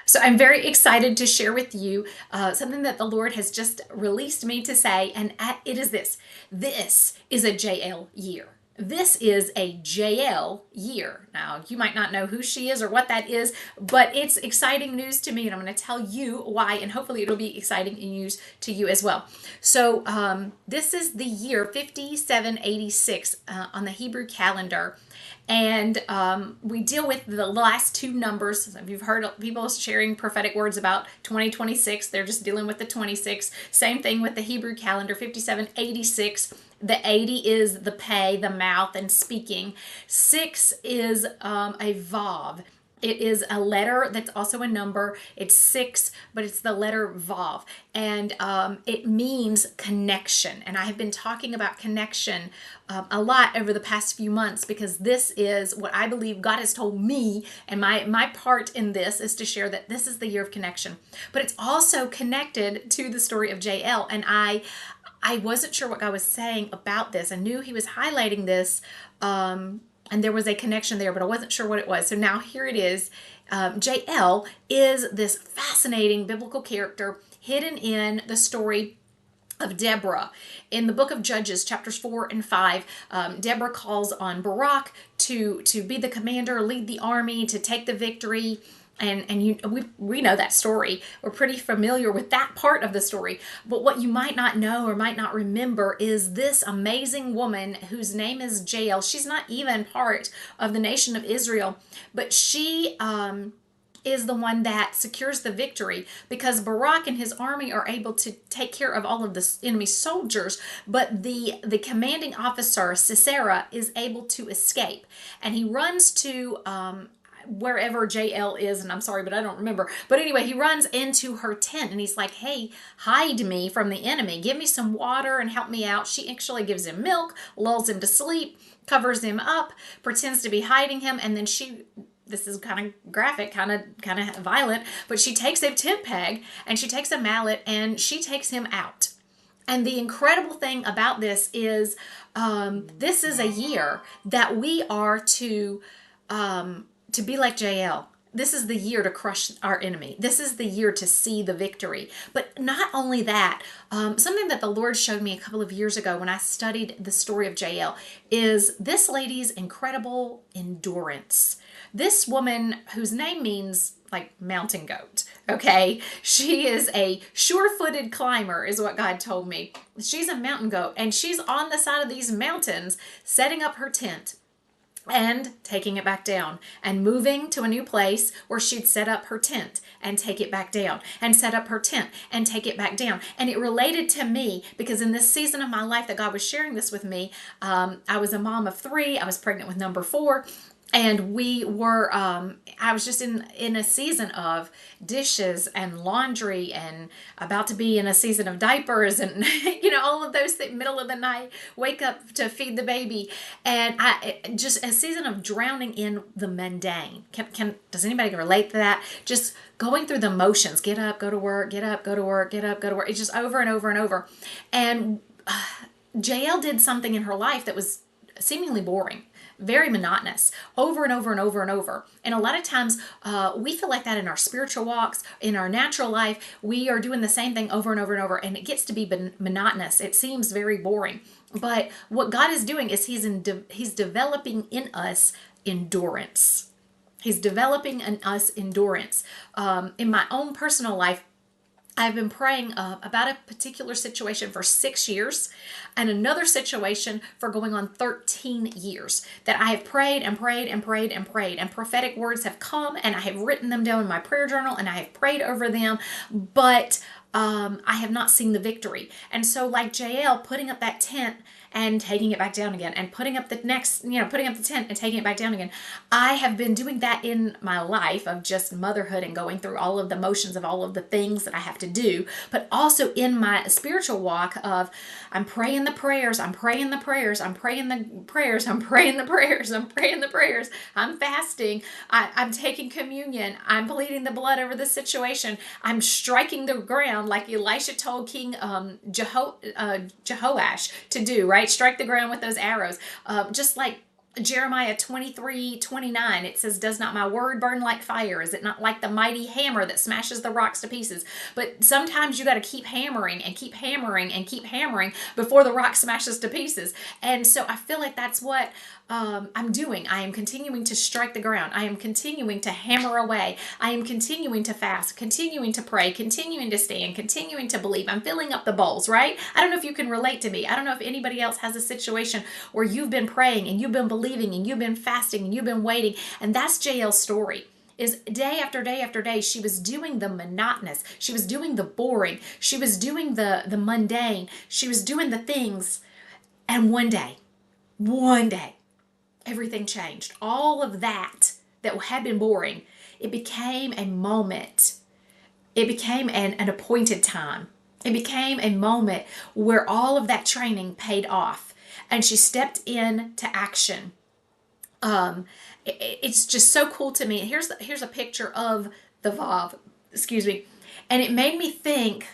So I'm very excited to share with you something that the Lord has just released me to say, and it is this. This is a Jael year. This is a Jael year. Now, you might not know who she is or what that is, but it's exciting news to me, and I'm going to tell you why, and hopefully it'll be exciting news to you as well. So, this is the year 5786 on the Hebrew calendar, and we deal with the last two numbers. If you've heard people sharing prophetic words about 2026, they're just dealing with the 26. Same thing with the Hebrew calendar, 5786. The 80 is the pay, the mouth, and speaking. 6 is a vav. It is a letter that's also a number. It's 6, but it's the letter Vav. And it means connection. And I have been talking about connection a lot over the past few months because this is what I believe God has told me. And my part in this is to share that this is the year of connection. But it's also connected to the story of Jael. And I wasn't sure what God was saying about this. I knew he was highlighting this. And there was a connection there, but I wasn't sure what it was. So now here it is. Jael is this fascinating biblical character hidden in the story of Deborah. In the book of Judges, chapters 4 and 5, Deborah calls on Barak to be the commander, lead the army, to take the victory. We know that story. We're pretty familiar with that part of the story. But what you might not know or might not remember is this amazing woman whose name is Jael. She's not even part of the nation of Israel, but she is the one that secures the victory because Barak and his army are able to take care of all of the enemy soldiers, but the commanding officer Sisera is able to escape, and he runs to wherever Jael is, and I'm sorry, but I don't remember. But anyway, he runs into her tent and he's like, hey, hide me from the enemy. Give me some water and help me out. She actually gives him milk, lulls him to sleep, covers him up, pretends to be hiding him, and then this is kind of graphic, kind of violent, but she takes a tent peg and she takes a mallet and she takes him out. And the incredible thing about this is a year that we are to be like Jael. This is the year to crush our enemy. This is the year to see the victory. But not only that, something that the Lord showed me a couple of years ago when I studied the story of Jael is this lady's incredible endurance. This woman, whose name means like mountain goat, okay? She is a sure-footed climber, is what God told me. She's a mountain goat, and she's on the side of these mountains setting up her tent and taking it back down and moving to a new place where she'd set up her tent and take it back down and set up her tent and take it back down. And it related to me because in this season of my life that God was sharing this with me, I was a mom of 3. I was pregnant with number 4. And we were I was just in a season of dishes and laundry and about to be in a season of diapers and all of those things, middle of the night, wake up to feed the baby, and I just a season of drowning in the mundane. Does anybody relate to that? Just going through the motions, get up, go to work, get up, go to work, get up, go to work. It's just over and over and over. And Jael did something in her life that was seemingly boring, very monotonous, over and over and over and over. And a lot of times we feel like that in our spiritual walks, in our natural life. We are doing the same thing over and over and over, and it gets to be monotonous. It seems very boring. But what God is doing is he's developing in us endurance. He's developing in us endurance. In my own personal life, I've been praying about a particular situation for 6 years and another situation for going on 13 years that I have prayed and prayed and prayed and prayed, and prophetic words have come and I have written them down in my prayer journal and I have prayed over them, but I have not seen the victory. And so like Jael, putting up that tent and taking it back down again, and putting up the tent and taking it back down again. I have been doing that in my life of just motherhood and going through all of the motions of all of the things that I have to do, but also in my spiritual walk of I'm praying the prayers, I'm praying the prayers, I'm praying the prayers, I'm praying the prayers, I'm praying the prayers, I'm fasting, I'm taking communion, I'm pleading the blood over the situation, I'm striking the ground like Elisha told King Jehoash to do, right? Strike the ground with those arrows. Just like Jeremiah 23:29, it says, does not my word burn like fire? Is it not like the mighty hammer that smashes the rocks to pieces? But sometimes you got to keep hammering and keep hammering and keep hammering before the rock smashes to pieces. And so I feel like that's what I'm doing. I am continuing to strike the ground. I am continuing to hammer away. I am continuing to fast, continuing to pray, continuing to stand, continuing to believe. I'm filling up the bowls, right? I don't know if you can relate to me. I don't know if anybody else has a situation where you've been praying and you've been believing and you've been fasting and you've been waiting. And that's Jael's story. Is day after day after day, she was doing the monotonous. She was doing the boring. She was doing the mundane. She was doing the things. And one day, everything changed. All of that had been boring, it became a moment. It became an appointed time. It became a moment where all of that training paid off, and she stepped into action. It's just so cool to me. Here's a picture of the Vav, excuse me, and it made me think.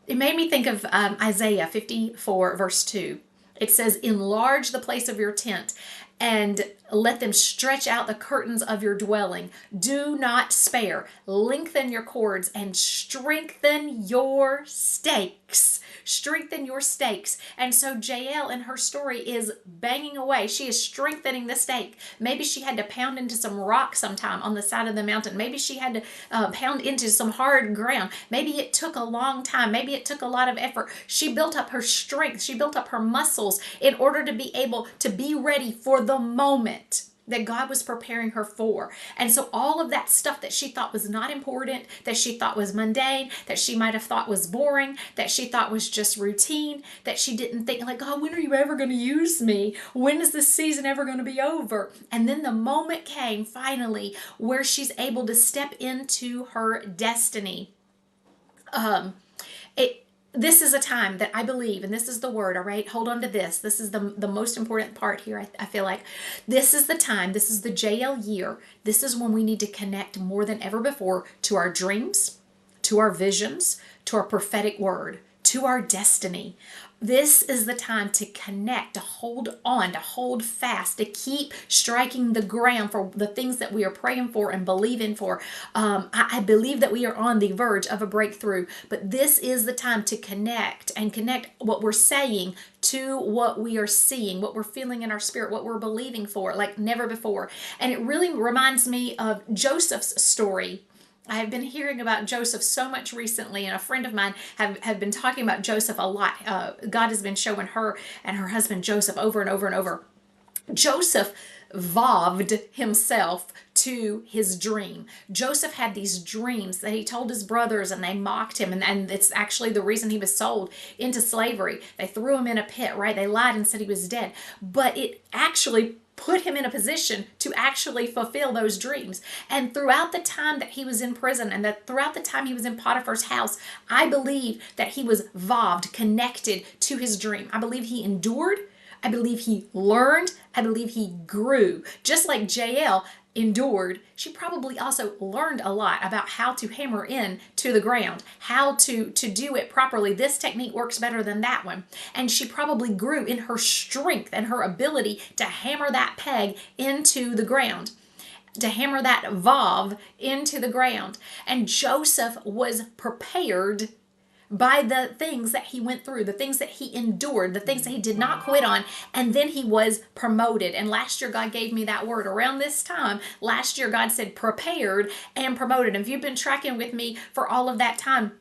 It made me think of Isaiah 54 verse 2. It says, enlarge the place of your tent and let them stretch out the curtains of your dwelling. Do not spare. Lengthen your cords and strengthen your stakes. Strengthen your stakes. And so Jael in her story is banging away. She is strengthening the stake. Maybe she had to pound into some rock sometime on the side of the mountain. Maybe she had to pound into some hard ground. Maybe it took a long time. Maybe it took a lot of effort. She built up her strength. She built up her muscles in order to be able to be ready for the moment that God was preparing her for. And so all of that stuff that she thought was not important, that she thought was mundane, that she might have thought was boring, that she thought was just routine, that she didn't think like, God, when are you ever going to use me? When is this season ever going to be over? And then the moment came finally where she's able to step into her destiny. This is a time that I believe, and this is the word, all right? Hold on to this. This is the most important part here, I feel like. This is the time, this is the Jael year. This is when we need to connect more than ever before to our dreams, to our visions, to our prophetic word, to our destiny. This is the time to connect, to hold on, to hold fast, to keep striking the ground for the things that we are praying for and believing for. I believe that we are on the verge of a breakthrough, but this is the time to connect and connect what we're saying to what we are seeing, what we're feeling in our spirit, what we're believing for like never before. And it really reminds me of Joseph's story. I have been hearing about Joseph so much recently, and a friend of mine have been talking about Joseph a lot. God has been showing her and her husband Joseph over and over and over. Joseph vowed himself to his dream. Joseph had these dreams that he told his brothers, and they mocked him, and it's actually the reason he was sold into slavery. They threw him in a pit, right? They lied and said he was dead, but it actually put him in a position to actually fulfill those dreams. And throughout the time that he was in prison and that throughout the time he was in Potiphar's house, I believe that he was vowed, connected to his dream. I believe he endured. I believe he learned. I believe he grew. Just like Jael endured, she probably also learned a lot about how to hammer in to the ground, how to do it properly. This technique works better than that one. And she probably grew in her strength and her ability to hammer that peg into the ground, to hammer that vav into the ground. And Joseph was prepared by the things that he went through, the things that he endured, the things that he did not quit on, and then he was promoted. And last year, God gave me that word. Around this time, last year, God said prepared and promoted. And if you've been tracking with me for all of that time,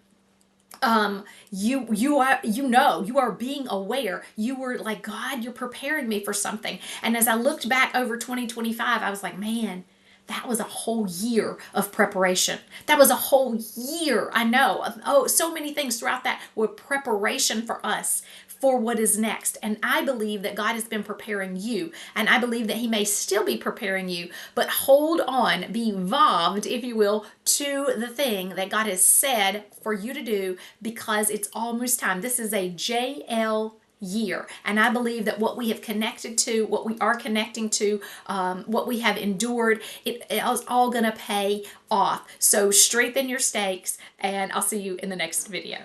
you are being aware. You were like, God, you're preparing me for something. And as I looked back over 2025, I was like, man, that was a whole year of preparation. That was a whole year. I know. Oh, so many things throughout that were preparation for us for what is next. And I believe that God has been preparing you. And I believe that he may still be preparing you. But hold on, be vowed, if you will, to the thing that God has said for you to do, because it's almost time. This is a JL year. And I believe that what we have connected to, what we are connecting to, what we have endured, it is all going to pay off. So strengthen your stakes, and I'll see you in the next video.